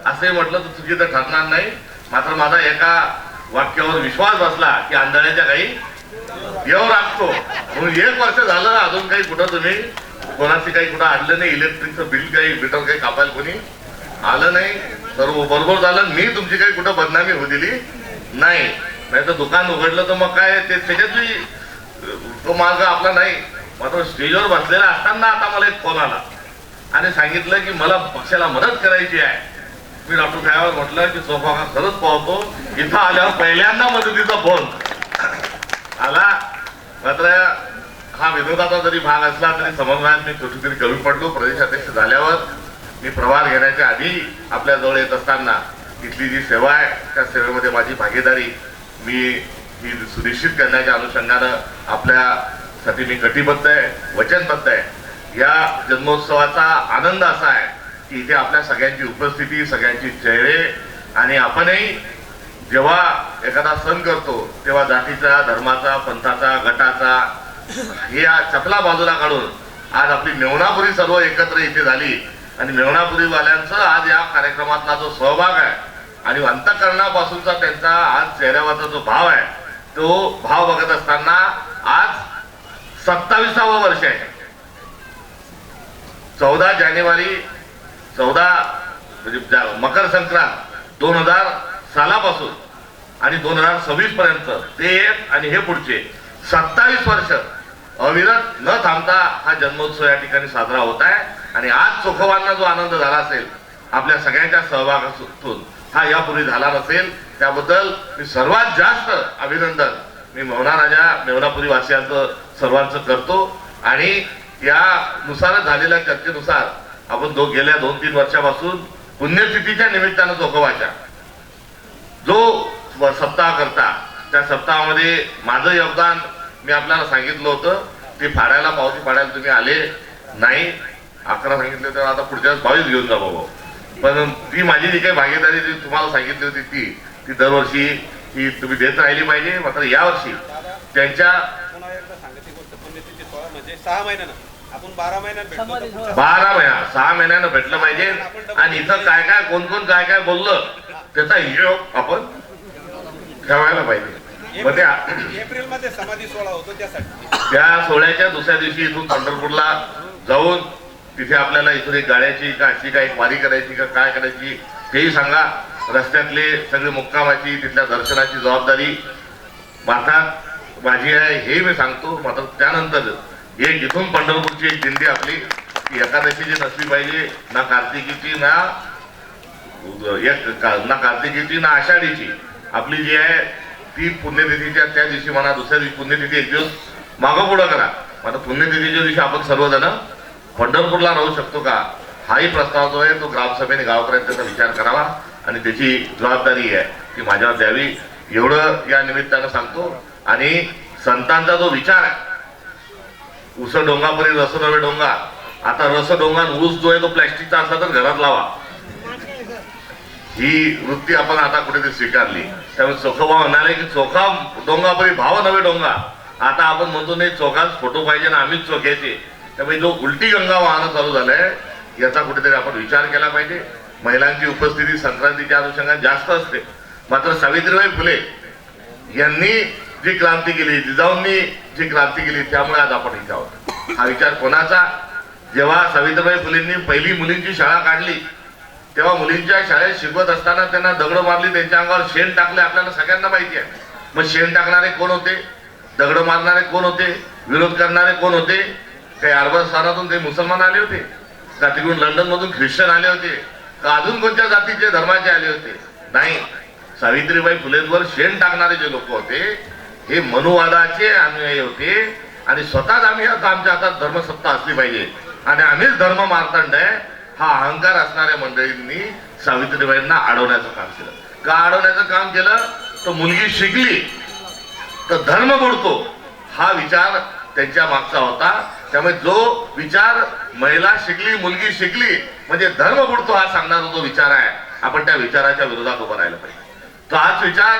असे म्हटलं तर चुकीचं ठरणार नाही. मात्र माझा एका वाक्यावर विश्वास बसला की आंधळ्याच्या काही येऊ लागतो. म्हणून 1 वर्ष झालं अजून काही कुठं तुम्ही कोणाची काही कुठं आणलं नाही. इलेक्ट्रिकचं बिल काही मीटर काही कापायला कोणी आलं नाही. सर्व बरोबर झालं. मी तुमची काही कुठं बदनामी होऊ दिली नाही. नाही तर दुकान उघडलं तर मग काय ते त्याच्यातही तो मार्ग आपला नाही. मात्र स्टेजवर बसलेला असताना आता मला एक फोन आला आणि सांगितलं की मला पक्षाला मदत करायची आहे. मी डॉक्टर साहेबांना म्हटलं की सोफा खरंच पाहतो. इथं आल्यावर पहिल्यांदा मदतीचा फोन आला. मात्र हा विरोधाचा जरी भाग असला तरी समन्वयात मी कुठेतरी कमी पडलो. प्रदेशाध्यक्ष झाल्यावर मी प्रभार घेण्याच्या आधी आपल्या जवळ येत असताना इथली जी सेवा आहे त्या सेवेमध्ये माझी भागीदारी मी सुनिश्चित करण्याच्या अनुषंगानं आपल्यासाठी मी कटिबद्ध आहे, वचनबद्ध आहे. या जन्मोत्सवाचा आनंद असा आहे की इथे आपल्या सगळ्यांची उपस्थिती, सगळ्यांची चेहरे आणि आपणही जेव्हा एखादा सण करतो तेव्हा जातीचा, धर्माचा, पंथाचा, गटाचा या चपला बाजूला काढून आज आपली मेवणापुरी सर्व एकत्र इथे झाली आणि मेवणापुरीवाल्यांचं आज या कार्यक्रमातला जो सहभाग आहे आणि अंतःकरणापासूनचा त्यांचा आज चेहऱ्यावरचा जो भाव आहे तो भाव बघत असताना आज 27वे वर्ष आहे. 14 जानेवारी 14 म्हणजे मकर संक्रांत 2000 सालापासून आणि 2026 पर्यंत ते आणि हे पुढचे 27 वर्ष अविरत न थांबता हा जन्मोत्सव या ठिकाणी साजरा होत आहे. आणि आज चोखोबांना जो आनंद झाला असेल आपल्या सगळ्यांच्या सहभागातून हा यापूर्वी झाला नसेल. त्याबद्दल मी सर्वात जास्त अभिनंदन मी मेवणापुरी वासियांचं सर्वांचं करतो. आणि यानुसार झालेल्या चर्चेनुसार आपण गेल्या 2-3 वर्षापासून पुण्यतिथीच्या निमित्तानं चोखोबाच्या जो सप्ताह करता त्या सप्ताहामध्ये माझं योगदान मी आपल्याला सांगितलं होतं. ते फाडायला पावती फाडायला तुम्ही आले नाही. 11 सांगितले तर आता पुढच्या 22 घेऊन जा बाबा. पण ती माझी जी काही भागीदारी जी तुम्हाला सांगितली होती ती दरवर्षी ही तुम्ही देत राहिली पाहिजे. मात्र यावर्षी त्यांच्या 6 महिन्यानं आपण 12 महिन्यात 6 महिन्यानं भेटलं पाहिजे. आणि इथं काय काय कोण काय बोललं त्याचा हिशोब आपण ठेवायला पाहिजे. मग एप्रिल मध्ये समाधी सोहळा होतो त्या सोहळ्याच्या दुसऱ्या दिवशी इथून पंढरपूरला जाऊन तिथे आपल्याला इथून एक गाड्याची का अशी काय वारी करायची का काय करायची तेही सांगा. रस्त्यातले सगळे मुक्कामाची तिथल्या दर्शनाची जबाबदारी माथात माझी आहे हे मी सांगतो. मात्र त्यानंतर एक इथून पंढरपूरची एक दिंडी आपली एकादशीची नसली पाहिजे, ना कार्तिकीची ना कार्तिकीची ना आषाढीची. आपली जी आहे ती पुण्यतिथीच्या त्या दिवशी म्हणा दुसऱ्या दिवशी पुण्यतिथी एक दिवस मागं पुढं करा. आता पुण्यतिथीच्या दिवशी आपण सर्वजण पंढरपूरला राहू शकतो का हाही प्रस्ताव जो आहे तो ग्रामसभेने गावकऱ्यांनी त्याचा विचार करावा आणि त्याची जबाबदारी आहे ती माझ्यावर द्यावी एवढं या निमित्तानं सांगतो. आणि संतांचा जो विचार आहे उस डोंगापरी रस नवे डोंगा. आता रस डोंगा ऊस जो आहे तो प्लॅस्टिकचा असला तर घरात लावा ही वृत्ती आपण आता कुठेतरी स्वीकारली. त्यामुळे चोखोबा म्हणाले की चोखा डोंगापरी भाव नवे डोंगा. आता आपण म्हणतो नाही चोखाच फोटो पाहिजे ना आम्हीच चोख्याचे. त्यामुळे जो उलटी गंगा वाहनं चालू झालंय याचा कुठेतरी आपण विचार केला पाहिजे. महिलांची उपस्थिती संक्रांतीच्या अनुषंगाने जास्त असते. मात्र सावित्रीबाई फुले यांनी जी क्रांती केली, जिजाऊंनी जी क्रांती केली त्यामुळे आज आपण इथे आहोत. हा विचार कोणाचा? जेव्हा सावित्रीबाई फुलेंनी पहिली मुलींची शाळा काढली तेव्हा मुलींच्या शाळेत शिकवत असताना त्यांना दगड मारली, त्यांच्या अंगावर शेण टाकले. आपल्याला सगळ्यांना माहिती आहे. मग शेण टाकणारे कोण होते, दगड मारणारे कोण होते, विरोध करणारे कोण होते? काही अरबस्थानातून ते मुसलमान आले होते का, तिकडून लंडन मधून ख्रिश्चन आले होते का, अजून कोणत्या जातीचे धर्माचे आले होते? नाही, सावित्रीबाई फुलेंवर शेण टाकणारे जे लोक होते हे मनुवादाचे अनुयायी होते. आणि स्वतःच आम्ही आता आमच्या हातात धर्मसत्ता असली पाहिजे आणि आम्हीच धर्म मार्तंड आहे हा अहंकार असणाऱ्या मंडळींनी सावित्रीबाईंना अडवण्याचं काम केलं. का अडवण्याचं काम केलं? तर मुलगी शिकली तर धर्म बुडतो हा विचार त्यांच्या मागचा होता. त्यामुळे जो विचार महिला शिकली मुलगी शिकली म्हणजे धर्म बुडतो हा सांगणारा जो विचार आहे आपण त्या विचाराच्या विरोधात उभं राहिलं पाहिजे. तो हाच विचार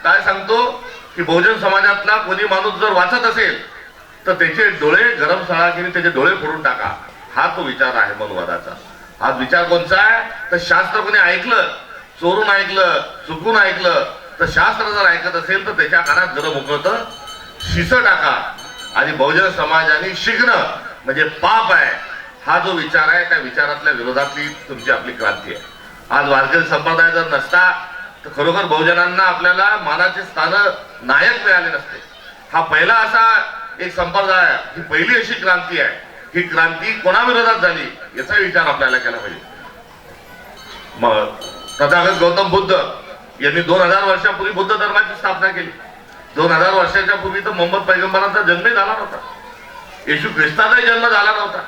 काय सांगतो की बहुजन समाजातला कोणी माणूस जर वाचत असेल तर त्याचे डोळे गरम सळा घेऊन त्याचे डोळे फोडून टाका. हा तो विचार आहे मनुवादाचा. हा विचार कोणचा आहे तर शास्त्र कोणी ऐकलं, चोरून ऐकलं, चुकून ऐकलं तर शास्त्र जर ऐकत असेल तर त्याच्या कानात जर मोकळतं शिस टाका आणि बहुजन समाजाने शिकणं म्हणजे पाप आहे, हा जो विचार आहे त्या विचारातल्या विरोधातली तुमची आपली क्रांती आहे. आज वारकरी संप्रदाय जर नसता तर खरोखर बहुजनांना आपल्याला मानाचे स्थान नायक मिळाले नसते. हा पहिला असा एक संप्रदाय, ही पहिली अशी क्रांती आहे, ही क्रांती कोणाविरोधात झाली याचा विचार आपल्याला केला पाहिजे. मग तथागत गौतम बुद्ध यांनी 2000 वर्षापूर्वी बुद्ध धर्माची स्थापना केली. 2000 वर्षाच्या पूर्वी तर मोहम्मद पैगंबरांचा जन्मही झाला नव्हता, येशू ख्रिस्ताचाही जन्म झाला नव्हता.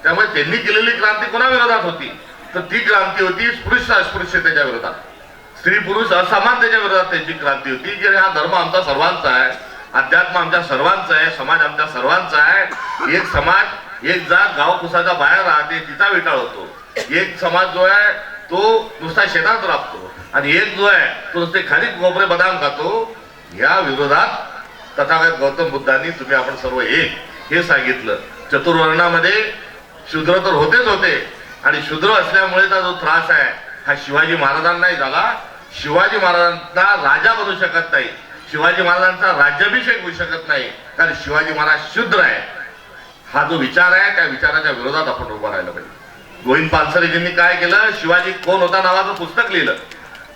त्यामुळे त्यांनी केलेली क्रांती कोणाविरोधात होती तर ती क्रांती होती स्पृश्य अस्पृश्यतेच्या विरोधात, स्त्री पुरुष असमानतेच्या विरोधात त्यांची क्रांती होती की हा धर्म आमचा सर्वांचा आहे, अध्यात्म आमच्या सर्वांचा आहे, समाज आमच्या सर्वांचा आहे. एक समाज एक जात गावकुसाच्या बाहेर राहते तिचा विटाळ होतो, एक समाज जो आहे तो नुसता शेतात राबतो आणि एक जो आहे तो नुसते खाली कोपरे बदाम खातो. या विरोधात तथागत गौतम बुद्धांनी तुम्ही आपण सर्व एक हे सांगितलं. चतुर्वर्णामध्ये शूद्र तर होतेच होते आणि शूद्र असल्यामुळेचा जो त्रास आहे हा शिवाजी महाराजांनाही झाला. शिवाजी महाराजांना राजा बनू शकत नाही, शिवाजी महाराजांचा राज्याभिषेक होऊ शकत नाही कारण शिवाजी महाराज शूद्र आहे. हा जो विचार आहे त्या विचाराच्या विरोधात आपण उभं राहिलं पाहिजे. गोविंद पानसरेजींनी काय केलं, शिवाजी कोण होता नावाचं पुस्तक लिहिलं.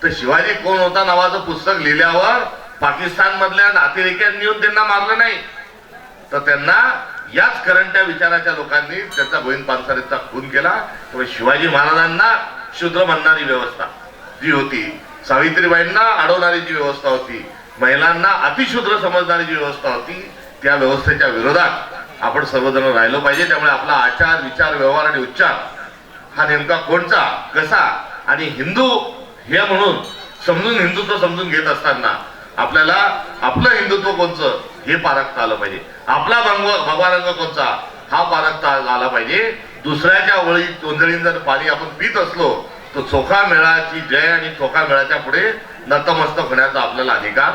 तर शिवाजी कोण होता नावाचं पुस्तक लिहिल्यावर पाकिस्तान मधल्या अतिरेक्यांनी येऊन त्यांना मारलं नाही, तर त्यांना याच करंट्या विचाराच्या लोकांनी त्याचा गोविंद पानसरेचा खून केला. त्यामुळे शिवाजी महाराजांना शूद्र म्हणणारी व्यवस्था जी होती, सावित्रीबाईंना अडवणारी जी व्यवस्था होती, महिलांना अतिशूद्र समजणारी जी व्यवस्था होती, त्या व्यवस्थेच्या विरोधात आपण सर्वजण राहिलो पाहिजे. त्यामुळे आपला आचार विचार व्यवहार आणि उच्चार हा नेमका कोणचा कसा आणि हिंदू हे म्हणून समजून हिंदुत्व समजून घेत असताना आपल्याला आपलं हिंदुत्व कोणचं हे पारखता आलं पाहिजे, आपला भगवा रंग कोणचा हा पारखता आला पाहिजे. दुसऱ्याच्या ओंजळीत जर पाणी आपण पित असलो तर चोखा मेळाची जय आणि चोखा मेळाच्या पुढे नतमस्तक होण्याचा आपल्याला अधिकार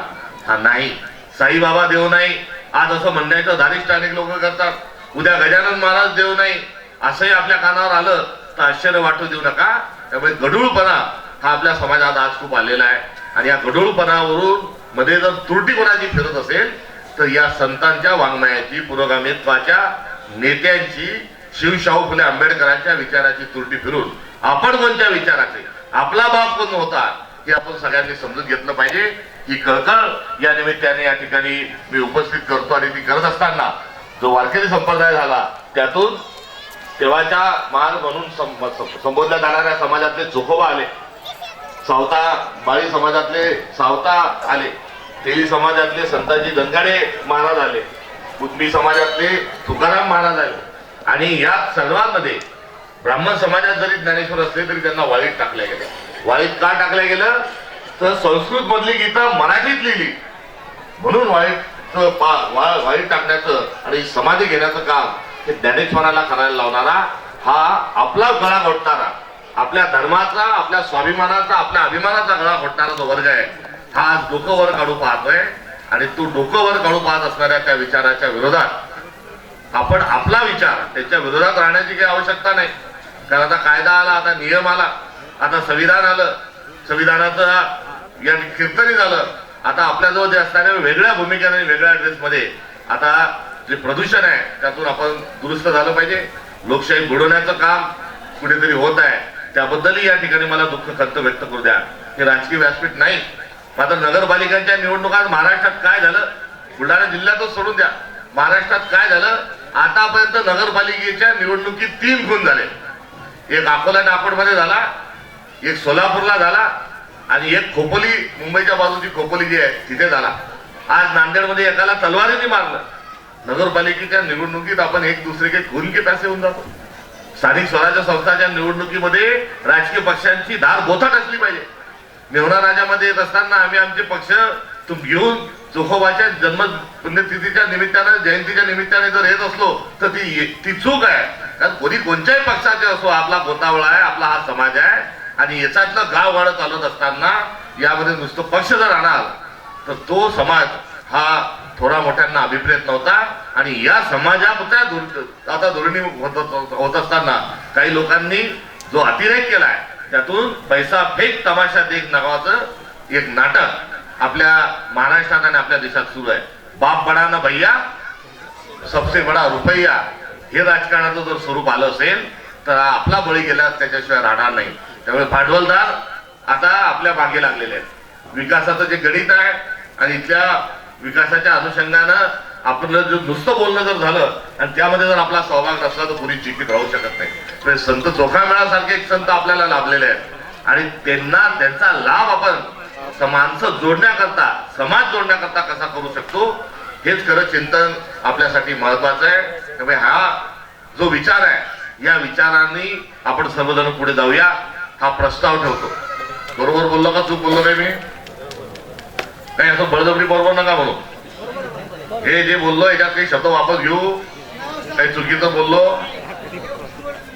हा नाही. साईबाबा देव नाही आज असं म्हणण्याचं धारिष्ट अनेक लोक करतात, उद्या गजानन महाराज देव नाही असंही आपल्या कानावर आलं तर आश्चर्य वाटू देऊ नका. त्यामुळे गढूळपणा हा आपल्या समाजात आज खूप आलेला आहे आणि या गढूळपणावरून मध्ये जर त्रुटी कोणाची फिरत असेल तर या संतांच्या वाङ्मयाची, पुरोगामित्वाच्या नेत्यांची, शिवशाहू फुले आंबेडकरांच्या विचाराची त्रुटी फिरून आपण कोणत्या विचाराचे, आपला बाप कोण होता हे आपण सगळ्यांनी समजून घेतलं पाहिजे. ही कळकळ या निमित्ताने या ठिकाणी मी उपस्थित करतो आणि ती करत असताना जो वारकरी संप्रदाय झाला त्यातून तेव्हाच्या महान म्हणून संबोधल्या जाणाऱ्या समाजातले चोखोबा आले, सावता बाळी समाजातले सावता आले, तेली समाजातले संताजी दनगाडे महाराज आले, कुटबी समाजातले तुकाराम महाराज आले आणि या सर्वांमध्ये ब्राह्मण समाजात जरी ज्ञानेश्वर असले तरी त्यांना वाळीत टाकल्या गेलं. वाळीत का टाकल्या गेलं तर संस्कृत मधली गीता मराठीत लिहिली म्हणून वाळीत टाकण्याचं आणि समाधी घेण्याचं काम हे ज्ञानेश्वराला करायला लावणारा, हा आपला गळा घोटणारा, आपल्या धर्माचा, आपल्या स्वाभिमानाचा, आपल्या अभिमानाचा गळा घोटणारा जो वर्ग आहे हा आज डोकं वर काढू पाहतोय आणि तो डोकं वर काढू पाहत असणाऱ्या त्या विचाराच्या विरोधात आपण आपला विचार त्याच्या विरोधात राहण्याची काही आवश्यकता नाही. कारण आता कायदा आला, आता नियम आला, आता संविधान आलं, संविधानाचं या कीर्तनी झालं. आता आपल्याजवळ जे असणाऱ्या वेगळ्या भूमिकेने वेगळ्या ड्रेसमध्ये आता जे प्रदूषण आहे त्यातून आपण दुरुस्त झालं पाहिजे. लोकशाही बुडवण्याचं काम कुठेतरी होत आहे त्याबद्दलही या ठिकाणी मला दुःख खंत व्यक्त करू द्या. हे राजकीय व्यासपीठ नाही. मात्र नगरपालिकांच्या निवडणुकात महाराष्ट्रात काय झालं, बुलढाणा जिल्ह्यातच सोडून द्या, महाराष्ट्रात काय झालं, आतापर्यंत नगरपालिकेच्या निवडणुकीत 3 खून झाले. एक अकोला नागपूरमध्ये झाला, एक सोलापूरला झाला आणि एक खोपोली मुंबईच्या बाजूची खोपोली जी आहे तिथे झाला. आज नांदेडमध्ये एकाला तलवारीने मारलं. नगरपालिकेच्या निवडणुकीत आपण एक दुसरे के खून के पैसे होऊन जातो. स्थानिक स्वराज्य संस्थांच्या निवडणुकीमध्ये राजकीय पक्षांची धार बोथट असली पाहिजे. मेहुणा राजामध्ये येत असताना आम्ही आमचे पक्ष घेऊन चोखोबाच्या जन्म पुण्यतिथीच्या निमित्ताने, जयंतीच्या निमित्ताने जर येत असलो तर ती चूक आहे. कारण कोणी कोणत्याही पक्षाचे असो, आपला गोतावळा आहे, आपला हा समाज आहे आणि याच्यातलं गाव वाढत चालत असताना यामध्ये नुसतं पक्ष जर आणाल तर तो समाज हा थोडा मोठ्यांना अभिप्रेत नव्हता आणि या समाजाच्या आता धोरणी होत असताना काही लोकांनी जो अतिरेक केलाय त्यातून पैसा फेक तमाशा देख नावाचं एक नाटक आपल्या महाराष्ट्रात आणि आपल्या देशात सुरू आहे. बाप बडा ना भैया सबसे बडा रुपया हे राजकारणाचं जर स्वरूप आलं असेल तर आपला बळी गेला त्याच्याशिवाय राहणार नाही. त्यामुळे भांडवलदार आता आपल्या मागे लागलेले आहेत. विकासाचं जे गणित आहे आणि इथल्या विकासाच्या अनुषंगानं आपलं जो नुसतं बोलणं जर झालं आणि त्यामध्ये जर आपला सहभाग नसला तर कोणी जिंकत राहू शकत नाही. तर संत चोखामेळासारखे एक संत आपल्याला लाभलेले आहेत आणि त्यांचा लाभ आपण माणसं जोडण्याकरता समाज जोडण्याकरता कसा करू शकतो हेच खरं चिंतन आपल्यासाठी महत्वाचं आहे. त्यामुळे हा जो विचार आहे या विचारांनी आपण सर्वजण पुढे जाऊया हा प्रस्ताव ठेवतो. बरोबर बोललो का चूक बोललो काय मी? काही असं बळजबरी बरोबर नका म्हणू. हे जे बोललो याच्यात काही शब्द वापस घेऊ, काही चुकीचं बोललो,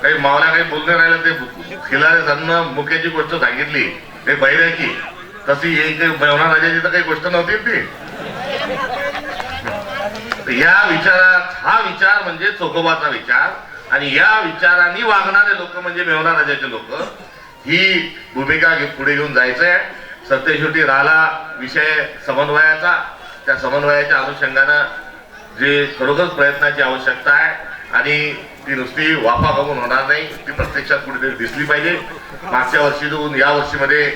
काही मावल्या काही बोलणे राहिलं ते खिलारे जण मुख्याची गोष्ट सांगितली ते बैराकी तशी एक मेवना राजाची तर काही गोष्ट नव्हती ती. या विचारात हा विचार म्हणजे चोखोबाचा विचार आणि या विचारांनी वागणारे लोक म्हणजे मेवना राजाचे लोक. ही भूमिका पुढे घेऊन जायचंय. सत्यशेवटी राहिला विषय समन्वयाचा. त्या समन्वयाच्या अनुषंगानं जे खरोखर प्रयत्नाची आवश्यकता आहे आणि ती नुसती वाफा बघून होणार नाही, ती प्रत्यक्षात कुठेतरी दिसली पाहिजे. मागच्या वर्षीतून या वर्षीमध्ये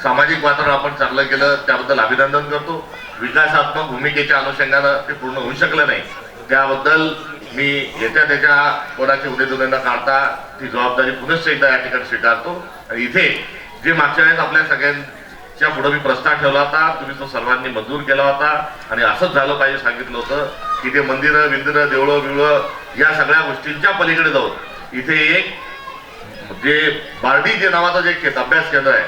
सामाजिक वातावरण आपण चांगलं केलं त्याबद्दल अभिनंदन करतो. विकासात्मक भूमिकेच्या अनुषंगानं ते पूर्ण होऊ शकलं नाही त्याबद्दल मी येत्या त्याच्या कोणाची उद्योजन न काढता ती जबाबदारी पुनश्च एकदा या ठिकाणी स्वीकारतो. आणि इथे जे मागच्या वेळेस आपल्या सगळ्यांच्या पुढे मी प्रस्ताव ठेवला होता तुम्ही तो सर्वांनी मंजूर केला होता आणि असंच झालं पाहिजे सांगितलं होतं की ते मंदिरं बिंदिरं देवळं बिवळं या सगळ्या गोष्टींच्या पलीकडे जाऊन इथे एक जे बार्डी जे नावाचं जे अभ्यास केंद्र आहे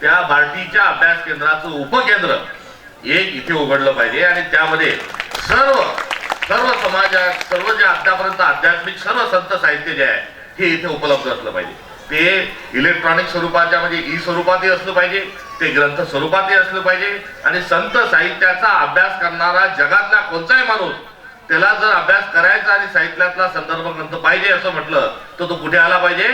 त्या बार्टीच्या अभ्यास केंद्राचं उपकेंद्र एक इथे उघडलं पाहिजे आणि त्यामध्ये सर्व समाजात सर्व जे आतापर्यंत आध्यात्मिक सर्व संत साहित्य जे आहे हे इथे उपलब्ध असलं पाहिजे. ते इलेक्ट्रॉनिक स्वरूपाच्या म्हणजे ई स्वरूपातही असलं पाहिजे, ते ग्रंथ स्वरूपातही असलं पाहिजे आणि संत साहित्याचा अभ्यास करणारा जगातला कोणताही माणूस त्याला जर अभ्यास करायचा आणि साहित्यातला संदर्भ ग्रंथ पाहिजे असं म्हटलं तर तो कुठे आला पाहिजे?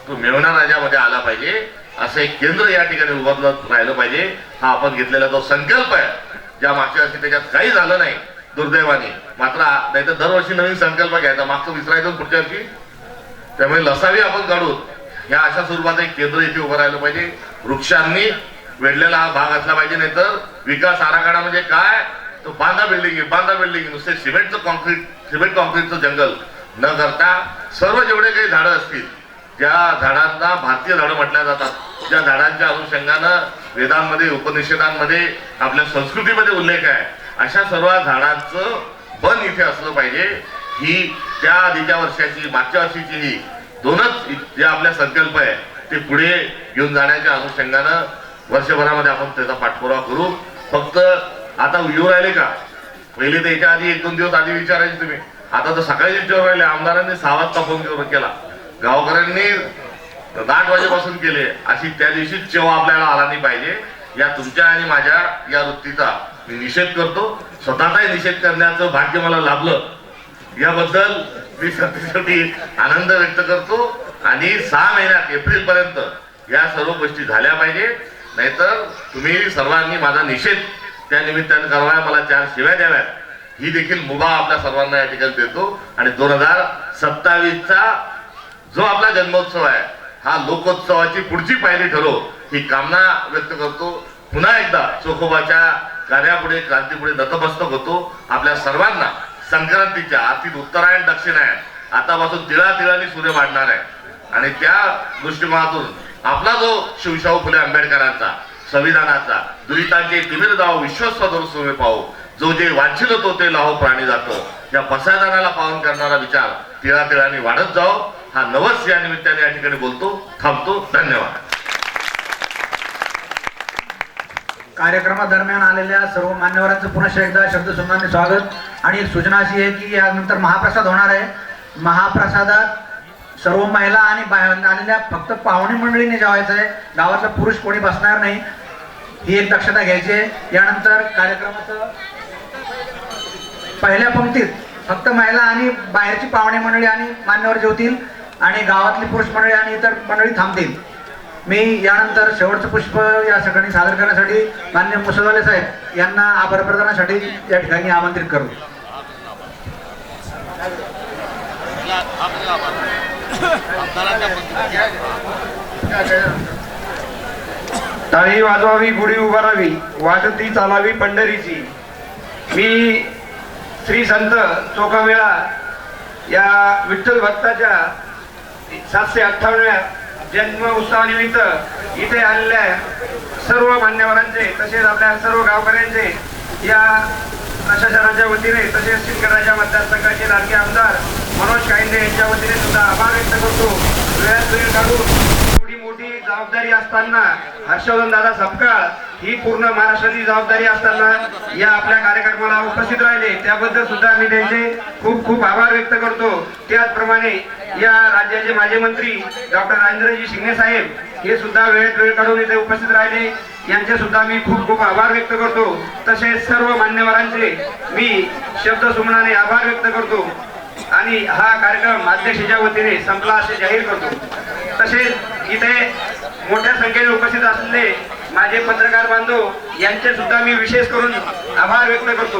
तो मेवना राजामध्ये आला पाहिजे. असं एक केंद्र या ठिकाणी उभारलं राहिलं पाहिजे. हा आपण घेतलेला जो संकल्प आहे ज्या मागच्या वर्षी त्याच्यात काही झालं नाही दुर्दैवाने, मात्र नाही तर दरवर्षी नवीन संकल्प घ्यायचा, मागचं विसरायचं पुढच्या वर्षी. त्यामुळे लसावी आपण काढून या अशा स्वरूपाचं एक केंद्र इथे उभं राहिलं पाहिजे. वृक्षांनी वेढलेला हा भाग असला पाहिजे. नाही तर विकास आराखडा म्हणजे काय? तो बांधा बिल्डिंग नुसते सिमेंट कॉन्क्रीटचं जंगल न करता सर्व जेवढे काही झाडं असतील ज्या झाडांना भारतीय झाडं म्हटल्या जातात, ज्या झाडांच्या अनुषंगानं वेदांमध्ये उपनिषदांमध्ये आपल्या संस्कृतीमध्ये उल्लेख आहे अशा सर्व झाडांचं बन इथे असलं पाहिजे. ही त्या आधीच्या वर्षाची मागच्या वर्षीची ही दोनच जे आपल्या संकल्प आहे ते पुढे घेऊन जाण्याच्या अनुषंगानं वर्षभरामध्ये आपण त्याचा पाठपुरावा करू. फक्त आता येऊ राहिले का? पहिले तर याच्या आधी 1-2 दिवस आधी विचारायचे तुम्ही, आता तर सकाळी विचारू राहिले. आमदारांनी 6 वाजता फोन केला, गावकऱ्यांनी 8 वाजेपासून केले. अशी त्या दिवशी जेव्हा आपल्याला आला नाही पाहिजे. या तुमच्या आणि माझ्या या वृत्तीचा मी निषेध करतो. स्वतःचाही निषेध करण्याचं भाग्य मला लाभलं याबद्दल मी शेवटी आनंद व्यक्त करतो. आणि 6 महिन्यात एप्रिल पर्यंत या सर्व गोष्टी झाल्या पाहिजे. नाहीतर तुम्ही सर्वांनी माझा निषेध त्या निमित्ताने करावा. मला 4 शिव्या द्याव्यात ही देखील मुभा आपल्या सर्वांना या ठिकाणी देतो. आणि 2027चा जो आपला जन्मोत्सव आहे हा लोकोत्सवाची पुढची पायरी ठरो ही कामना व्यक्त करतो. पुन्हा एकदा चोखोबाच्या कार्यापुढे क्रांतीपुढे नतमस्तक होतो. आपल्या सर्वांना संक्रांतीच्या आर्थिक उत्तरायण दक्षिणायन आतापासून तिळातिळाने सूर्य वाढणार आहे आणि त्या दृष्टिकोनातून आपला जो शिवशाहू फुले आंबेडकरांचा संविधानाचा दुरितांचे तिमिर जावो विश्वस्व धरू सूर्य पाहू जो जे वांछिल होतो ते लाहो प्राणी जातो या पसायदानाला पावन करणारा विचार तिळातिळाने वाढत जाओ हा नवस या निमित्ताने या ठिकाणी बोलतो. थांबतो. धन्यवाद. कार्यक्रमादरम्यान आलेल्या सर्व मान्यवरांचं पुन्हा एकदा शब्दसन्मानाने स्वागत. आणि एक सूचना अशी आहे की यानंतर महाप्रसाद होणार आहे. महाप्रसादात सर्व महिला आणि आलेल्या फक्त पाहुणे मंडळीने जेवायचं आहे. गावातला पुरुष कोणी बसणार नाही ही एक दक्षता घ्यायची आहे. यानंतर कार्यक्रमाचं पहिल्या पंक्तीत फक्त महिला आणि बाहेरची पाहुणे मंडळी आणि मान्यवर जेवतील. आणि गावातली पुरुष मंडळी आणि इतर मंडळी थांबतील. मी यानंतर शेवटचं पुष्प या ठिकाणी सादर करण्यासाठी माननीय मुसलवाले साहेब यांना आभार प्रदानासाठी या ठिकाणी आमंत्रित करू. टाळी वाजवावी, गुढी उभारावी, वाजती चालावी पंढरीची. मी श्री संत चोखामेळा या विठ्ठल भक्ताच्या 758व्या जन्म उत्सवानिमित्त इथे आलेल्या सर्व मान्यवरांचे तसेच आपल्या सर्व गावकऱ्यांचे या प्रशासनाच्या वतीने तसेच शिंदखेडराजा मतदारसंघाचे लाडके आमदार मनोज कायंदे यांच्या वतीने सुद्धा आभार व्यक्त करतो. वेळात वेळ काढून एवढी मोठी जबाबदारी असताना हर्षवर्धन दादा सपकाळ ही पूर्ण महाराष्ट्राची जबाबदारी असताना या आपल्या कार्यक्रमाला उपस्थित राहिले त्याबद्दल सुद्धा मी त्यांचे खूप खूप आभार व्यक्त करतो. त्याचप्रमाणे या राज्याचे माजी मंत्री डॉक्टर राजेंद्रजी शिंगणे साहेब हे सुद्धा वेळेत वेळ काढून इथे उपस्थित राहिले यांचे सुद्धा मी खूप खूप आभार व्यक्त करतो. तसेच सर्व मान्यवरांचे मी शब्दसुमनाने आभार व्यक्त करतो आणि हा कार्यक्रम अध्यक्षाच्या वतीने संपला असे जाहीर करतो. तसेच इथे मोठ्या संख्येने उपस्थित असलेले माझे पत्रकार बांधव यांचे सुद्धा मी विशेष करून आभार व्यक्त करतो.